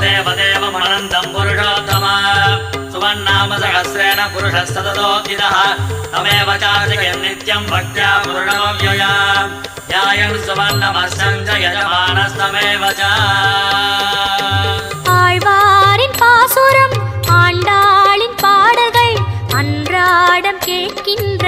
देवदेवमनन्तं पुरुषोत्तमा सुवन्नाम सहस्रेण पुरुषस्तततोऽखिलः तमेव चार्चयन् नित्यं भक्त्या पूर्णमव्यया ध्यायन् सुवर्णमस्सञ्च यजमानस्तमेव च ஆழ்வாரின் பாசுரம் ஆண்டாளின் பாடல்கள் அன்றாடம் கேட்கின்ற